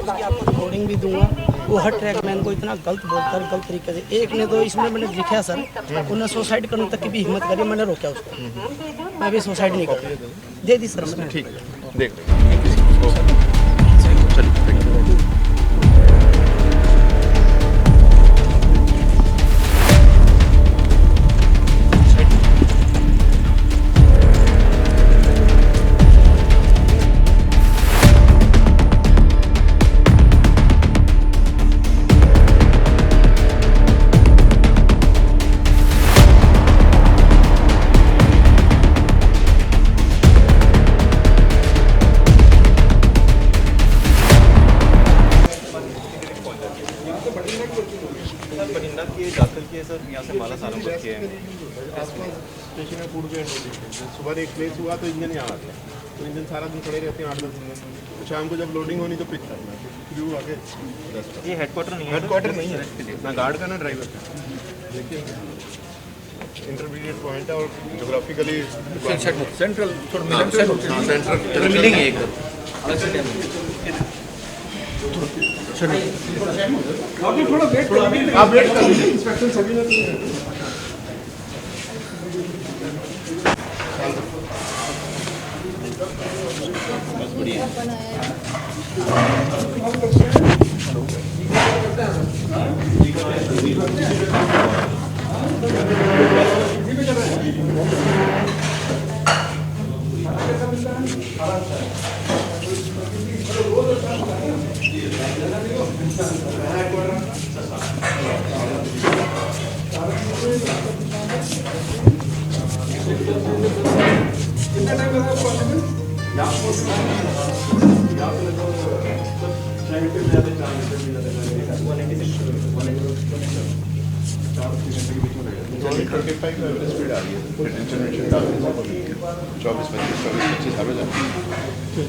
उसकी आपको रिकॉर्डिंग भी दूंगा। वो हर ट्रैक मैन को इतना गलत बोलता है, गलत तरीके से। एक ने तो इसमें मैंने दिखा सर, उन्हें सुसाइड करने तक की भी हिम्मत करी, मैंने रोका उसको। मैं भी सुसाइड नहीं कर दे दी सर मैंने। ठीक है, देख सर यहाँ से माला सारंग किए हैं स्टेशन में फूड बैंड होती है। सुबह एक प्लेस हुआ तो इंजन यहाँ आता है, तो इंजन सारा दिन खड़े रहते हैं 8-10 दिन। तो शाम को जब लोडिंग होनी तो पिक करना है, क्रू आगे 10। ये हेडक्वार्टर नहीं है? हेडक्वार्टर नहीं है, ना गार्ड का ना ड्राइवर का। देखिए इंटरमीडिएट पॉइंट है और जोग्राफिकली सेंट्रल सेंट्रल मिलेंगे एकदम थोड़ा वेट आप वेट कर लीजिए। इंस्पेक्शन सभी ने स्पीड आ रही है, इंटरनेशनल डालने से 24-25 हमें जाती है।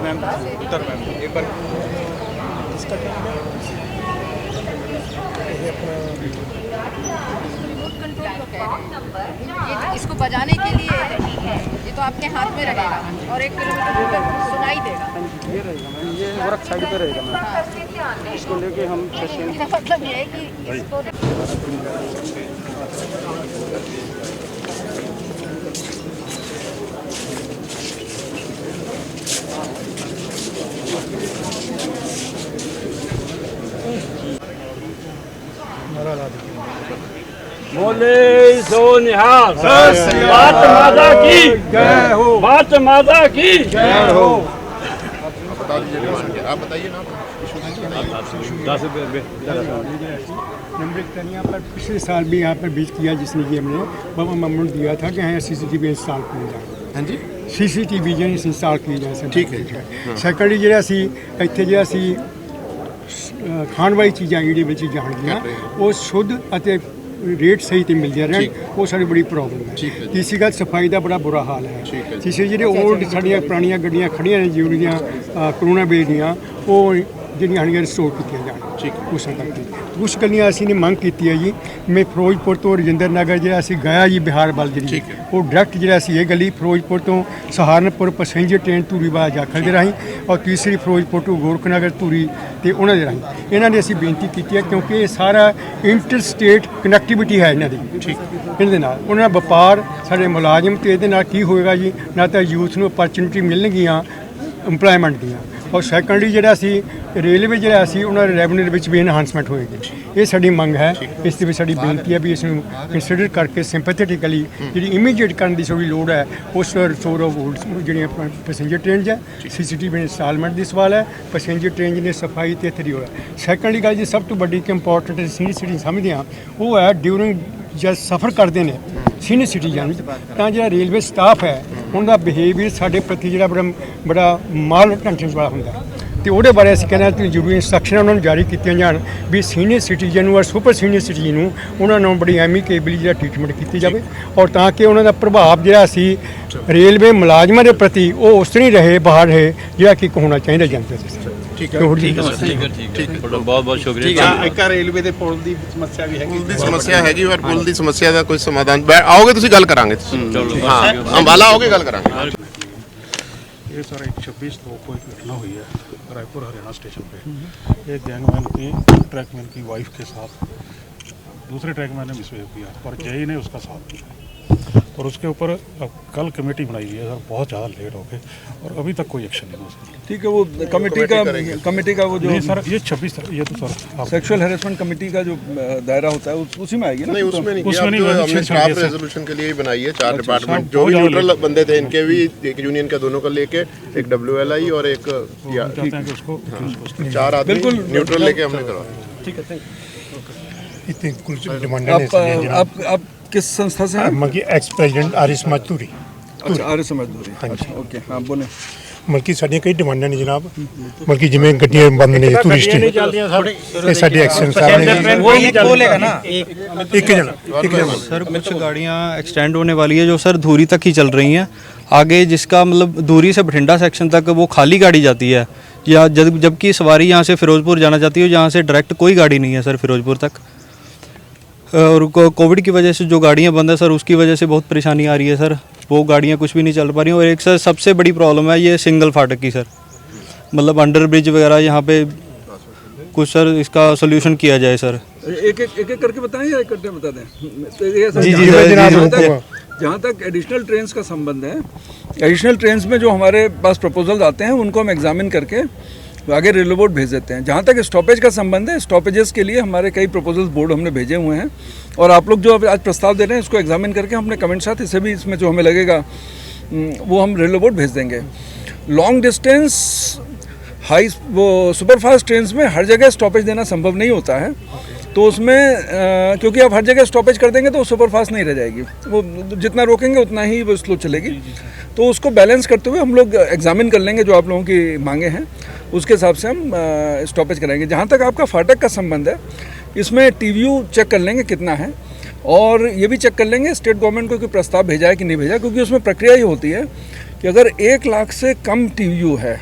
मैम उत्तर मैम एक बार इसका क्या है? ये अपना रिमोट कंट्रोल को कह रहे हैं, ये इसको बजाने के लिए ये तो आपके हाथ में रहेगा और 1 किलोमीटर दूर सुनाई देगा। ये रहेगा मैम, ये वर्क साइड पे रहेगा मैम, इसको लेके हम मेरा मतलब ये है कि इसको बोले सो निहाल, भारत माता की जय हो, भारत माता की जय हो। बता दीजिए डिमांड क्या, आप बताइए ना। नंबर कनिया पर पिछले साल भी यहाँ पर बीच किया जिसने कि हमने बाबा मम्मू दिया था कि यहाँ CCTV इंस्टॉल किया जाए। हाँ जी, CCTV ਜਿਹੜੀ ਇੰਸਟਾਲ ਕੀ ਜਾਏ ਸਰ। ਠੀਕ ਹੈ। ਸੈਕੰਡਰੀ ਜਿਹੜਾ ਸੀ ਇੱਥੇ ਜਿਹੜਾ ਸੀ ਖਾਣ ਵਾਲੀ ਚੀਜ਼ਾਂ ਜਿਹੜੀ ਵਿੱਚ ਜਾਣਗੀਆਂ ਉਹ ਸ਼ੁੱਧ ਅਤੇ ਰੇਟ ਸਹੀ ਤੇ ਮਿਲਦੀਆਂ ਰਹਿਣ, ਉਹ ਸਾਡੀ ਬੜੀ ਪ੍ਰੋਬਲਮ ਹੈ। ਤੀਸਰੀ ਗੱਲ ਸਫਾਈ ਦਾ ਬੜਾ ਬੁਰਾ ਹਾਲ ਹੈ। ਤੀਸਰੀ ਜਿਹੜੇ ਓਲਡ ਸਾਡੀਆਂ ਪੁਰਾਣੀਆਂ ਗੱਡੀਆਂ ਖੜੀਆਂ ਨੇ ਜਿਉਂ ਦੀਆਂ ਕਰੋਨਾ ਵੇਲੇ ਦੀਆਂ, ਉਹ ਜਿਹੜੀਆਂ ਹਣੀਆਂ ਰਿਸਟੋਰ ਕੀਤੀਆਂ ਜਾਣ ਉਸ ਤੱਕ ਦੀ ਕੁਛ ਗੱਲਾਂ ਅਸੀਂ ਨੇ ਮੰਗ ਕੀਤੀ ਹੈ ਜੀ। ਮੈਂ ਫਿਰੋਜ਼ਪੁਰ ਤੋਂ ਰਜਿੰਦਰ ਨਗਰ ਜਿਹੜਾ ਅਸੀਂ ਗਿਆ ਜੀ ਬਿਹਾਰ ਵੱਲ ਜਿਹੜੀ ਉਹ ਡਾਇਰੈਕਟ ਜਿਹੜਾ ਸੀ ਇਹ ਗਲੀ ਫਿਰੋਜ਼ਪੁਰ ਤੋਂ ਸਹਾਰਨਪੁਰ ਪੈਸੇਂਜਰ ਟ੍ਰੇਨ ਧੂਰੀ ਬਾਹਰ ਜਾਖਲ ਦੇ ਰਾਹੀਂ ਔਰ ਤੀਸਰੀ ਫਿਰੋਜ਼ਪੁਰ ਤੋਂ ਗੋਰਖਨਗਰ ਧੂਰੀ ਤੇ ਉਹਨਾਂ ਦੇ ਰਾਹੀਂ ਇਹਨਾਂ ਨੇ ਅਸੀਂ ਬੇਨਤੀ ਕੀਤੀ ਹੈ ਕਿਉਂਕਿ ਇਹ ਸਾਰਾ ਇੰਟਰ ਸਟੇਟ ਕਨੈਕਟੀਵਿਟੀ ਹੈ ਇਹਨਾਂ ਦੀ। ਇਹਨਾਂ ਦੇ ਨਾਲ ਉਹਨਾਂ ਦਾ ਵਪਾਰ ਸਾਡੇ ਮੁਲਾਜ਼ਮ ਤੇ ਇਹਦੇ ਨਾਲ ਕੀ ਹੋਏਗਾ ਜੀ, ਨਾ ਤਾਂ ਯੂਥ ਨੂੰ ਅਪਰਚੁਨਿਟੀ ਮਿਲਣਗੀਆਂ ਇੰਪਲੋਇਮੈਂਟ ਦੀਆਂ ਔਰ ਸੈਕੰਡਰੀ ਜਿਹੜਾ ਸੀ ਰੇਲਵੇ ਜਿਹੜਾ ਸੀ ਉਹਨਾਂ ਦੇ ਰੈਵਨਿਊ ਦੇ ਵਿੱਚ ਵੀ ਇਨਹਾਂਸਮੈਂਟ ਹੋਏਗੀ। ਇਹ ਸਾਡੀ ਮੰਗ ਹੈ। ਇਸ ਦੇ ਵਿੱਚ ਸਾਡੀ ਬੇਨਤੀ ਹੈ ਵੀ ਇਸ ਨੂੰ ਕੰਸੀਡਰ ਕਰਕੇ ਸਿੰਪੈਥੈਟਿਕਲੀ ਜਿਹੜੀ ਇਮੀਡੀਏਟ ਕਰਨ ਦੀ ਸਾਡੀ ਲੋੜ ਹੈ ਉਸ ਰਿਸਟੋਰ ਆਫ ਜਿਹੜੀਆਂ ਪੈਸੇਂਜਰ ਟ੍ਰੇਨ ਹੈ CCTV ਇੰਸਟਾਲਮੈਂਟ ਦੀ ਸਵਾਲ ਹੈ, ਪੈਸੇਂਜਰ ਟ੍ਰੇਨ ਜਿਹਨੇ ਸਫਾਈ ਤੇ ਇੱਥੇ ਦੀ ਹੋਇਆ। ਸੈਕੰਡਲੀ ਗੱਲ ਜੀ ਸਭ ਤੋਂ ਵੱਡੀ ਕਿ ਇੰਪੋਰਟੈਂਟ ਸੀਨੀਅਰ ਸਿਟੀਜ਼ਨ ਸਮਝਦੇ ਹਾਂ ਉਹ ਹੈ ਡਿਊਰਿੰਗ ਜਦ ਸਫ਼ਰ ਕਰਦੇ ਨੇ ਸੀਨੀਅਰ ਸਿਟੀਜ਼ਨ ਤਾਂ ਜਿਹੜਾ ਰੇਲਵੇ ਸਟਾਫ ਹੈ ਉਹਨਾਂ ਦਾ ਬਿਹੇਵੀਅਰ ਸਾਡੇ ਪ੍ਰਤੀ ਜਿਹੜਾ ਬੜਾ ਮਾਲ ਟੈਂਸ਼ਨ ਵਾਲਾ ਹੁੰਦਾ ਤੇ ਉਹਦੇ ਬਾਰੇ ਅਸੀਂ ਕਹਿੰਦੇ ਹਾਂ ਕਿ ਜ਼ਰੂਰੀ ਇੰਸਟਰਕਸ਼ਨਾਂ ਉਹਨਾਂ ਨੂੰ ਜਾਰੀ ਕੀਤੀਆਂ ਜਾਣ ਵੀ ਸੀਨੀਅਰ ਸਿਟੀਜ਼ਨ ਨੂੰ ਔਰ ਸੁਪਰ ਸੀਨੀਅਰ ਸਿਟੀਜ਼ਨ ਨੂੰ ਉਹਨਾਂ ਨੂੰ ਬੜੀ ਐਮੀਕੇਬਲੀ ਜਿਹੜਾ ਟ੍ਰੀਟਮੈਂਟ ਕੀਤੀ ਜਾਵੇ ਔਰ ਤਾਂ ਕਿ ਉਹਨਾਂ ਦਾ ਪ੍ਰਭਾਵ ਜਿਹੜਾ ਸੀ ਰੇਲਵੇ ਮੁਲਾਜ਼ਮਾਂ ਦੇ ਪ੍ਰਤੀ ਉਹ ਉਸ ਤਰ੍ਹਾਂ ਹੀ ਰਹੇ ਬਾਹਰ ਰਹੇ ਜਿਹੜਾ ਕਿ ਹੋਣਾ ਚਾਹੀਦਾ ਜਨਤਾ ਦੇ। ਠੀਕ ਹੈ बहुत बहुत शुक्रिया। ਇੱਕ ਰੇਲਵੇ ਦੇ ਪੁਲ ਦੀ ਸਮੱਸਿਆ ਵੀ ਹੈਗੀ। ਪੁਲ ਦੀ ਸਮੱਸਿਆ ਹੈਗੀ ਔਰ ਪੁਲ ਦੀ ਸਮੱਸਿਆ ਦਾ ਕੋਈ ਸਮਾਧਾਨ ਆਓਗੇ ਤੁਸੀਂ ਗੱਲ ਕਰਾਂਗੇ। ਹਾਂ ਅੰਬਾਲਾ ਆਓਗੇ ਗੱਲ ਕਰਾਂਗੇ। ये सर एक 26 लोगों को एक घटना हुई है रायपुर हरियाणा स्टेशन पे। एक गैंगमैन की ट्रैकमैन की वाइफ के साथ दूसरे ट्रैकमैन ने मिसबिहेव किया और जेई ने उसका साथ दिया और उसके ऊपर अब कल कमेटी बनाई हुई है सर, बहुत ज़्यादा लेट हो गए और अभी तक कोई एक्शन नहीं हुआ सर। ठीक है, वो कमेटी का वो जो नहीं सर ये 26 ये तो सर सेक्सुअल हैरेसमेंट कमेटी का जो दायरा होता है उसी में आएगी ना? नहीं उसमें नहीं उसमें किया, नहीं, हमने स्टाफ रेजोल्यूशन के लिए ही बनाई है। 4 डिपार्टमेंट जो भी न्यूट्रल बंदे थे इनके भी एक यूनियन का दोनों का लेके एक WLI और एक चाहते हैं कि उसको 4 आदमी बिल्कुल न्यूट्रल लेके हमने करवाया। ठीक है, इतने कुछ डिमांड आप किस संस्था से हैं? एक्स प्रेसिडेंट आरिस मजदूरी। अच्छा, आर्य समझदूरी। अच्छा, ओके, हाँ बोले। ਮਲਕੀ ਸਾਡੀਆਂ ਕਈ ਡਿਮਾਂਡਾਂ ਨੇ ਜਨਾਬ, ਮਲਕੀ ਜਿਵੇਂ ਗੱਡੀਆਂ ਬੰਦ ਨੇ ਟੂਰਿਸਟ ਇਹ ਸਾਡੇ ਐਕਸ਼ਨ ਸਾਹਿਬ ਨੇ बोलेगा ना ਇੱਕ ਜਣਾ सर कुछ गाड़ियाँ एक्सटेंड होने वाली है जो सर धूरी तक ही चल रही हैं। आगे जिसका मतलब धूरी से बठिंडा सेक्शन तक वो खाली गाड़ी जाती है या जबकि सवारी यहाँ से फिरोजपुर जाना चाहती है, यहाँ से डायरेक्ट कोई गाड़ी नहीं है सर फिरोजपुर तक। और कोविड की वजह से जो गाड़ियाँ बंद है सर उसकी वजह से बहुत परेशानी आ रही है सर, वो गाड़ियाँ कुछ भी नहीं चल पा रही। और एक सर सबसे बड़ी प्रॉब्लम है ये सिंगल फाटक की सर, मतलब अंडर ब्रिज वगैरह यहाँ पे कुछ सर इसका सोल्यूशन किया जाए सर। एक करके बताएं या इकट्ठे बता दें? तो ये सर, जी, जहाँ तक एडिशनल ट्रेन्स का संबंध है, एडिशनल ट्रेन्स में जो हमारे पास प्रपोजल्स आते हैं उनको हम एग्जामिन करके आगे रेलवे बोर्ड भेज देते हैं। जहाँ तक स्टॉपेज का संबंध है, स्टॉपेजेस के लिए हमारे कई प्रपोजल्स बोर्ड हमने भेजे हुए हैं और आप लोग जो आज प्रस्ताव दे रहे हैं इसको एग्जामिन करके हमने कमेंट साथ इसे भी इसमें जो हमें लगेगा वो हम रेलवे बोर्ड भेज देंगे। लॉन्ग डिस्टेंस हाई वो सुपरफास्ट ट्रेन्स में हर जगह स्टॉपेज देना संभव नहीं होता है, तो उसमें क्योंकि आप हर जगह स्टॉपेज कर देंगे तो वो सुपरफास्ट नहीं रह जाएगी, वो जितना रोकेंगे उतना ही वो स्लो चलेगी। तो उसको बैलेंस करते हुए हम लोग एग्जामिन कर लेंगे जो आप लोगों की मांगे हैं, उसके हिसाब से हम स्टॉपेज कराएंगे। जहाँ तक आपका फाटक का संबंध है, इसमें TVU चेक कर लेंगे कितना है और ये भी चेक कर लेंगे स्टेट गवर्नमेंट को कोई प्रस्ताव भेजा है कि नहीं भेजा, क्योंकि उसमें प्रक्रिया ये होती है कि अगर 1 लाख से कम TVU है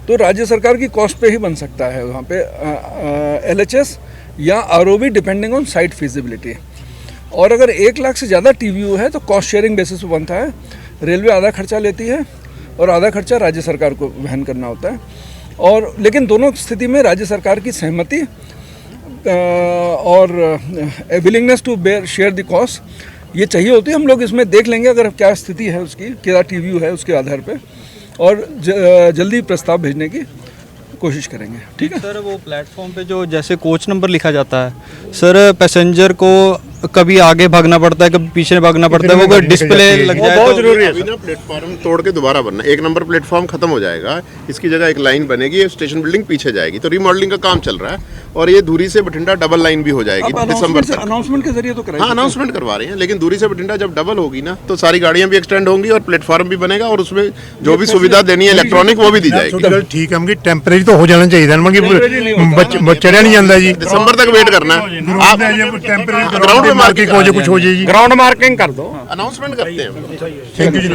तो राज्य सरकार की कॉस्ट पे ही बन सकता है वहाँ पे LHS या ROV depending on site feasibility. और अगर 1 लाख से ज़्यादा TVU है तो कॉस्ट शेयरिंग बेसिस पे बनता है। रेलवे आधा खर्चा लेती है और आधा खर्चा राज्य सरकार को वहन करना होता है। और लेकिन दोनों स्थिति में राज्य सरकार की सहमति और willingness to bear share the cost ये चाहिए होती है। हम लोग इसमें देख लेंगे अगर क्या स्थिति है उसकी, क्या TVU है उसके आधार पे, और जल्दी प्रस्ताव भेजने की कोशिश करेंगे। ठीक है सर, वो प्लेटफॉर्म पे जो जैसे कोच नंबर लिखा जाता है सर, पैसेंजर को कभी आगे भागना पड़ता है, कभी पीछे भागना पड़ता है, वो कोई डिस्प्ले लग जाए बहुत जरूरी है। अभी ना प्लेटफॉर्म तोड़ के दोबारा बनना, 1 नंबर प्लेटफॉर्म खत्म हो जाएगा, इसकी जगह एक लाइन बनेगी, स्टेशन बिल्डिंग पीछे जाएगी, तो रीमॉडलिंग का काम चल रहा है। और ये दूरी से बठिंडा डबल लाइन भी हो जाएगी दिसंबर तक। अनाउंसमेंट के जरिए तो कराएंगे। हाँ, अनाउंसमेंट करवा रहे हैं, लेकिन दूरी से बठिंडा जब डबल होगी ना तो सारी गाड़ियां भी एक्सटेंड होंगी और प्लेटफॉर्म भी बनेगा और उसमें जो भी सुविधा देनी है इलेक्ट्रॉनिक वो भी दी जाएगी। ठीक है, टेम्परेरी तो हो जाना चाहिए, चढ़िया नहीं जाता जी, दिसंबर तक वेट करना है। आप ग्राउंड में मार्किंग कुछ हो जाएगी, ग्राउंड मार्किंग कर दो, अनाउंसमेंट करते हैं। Thank you ji.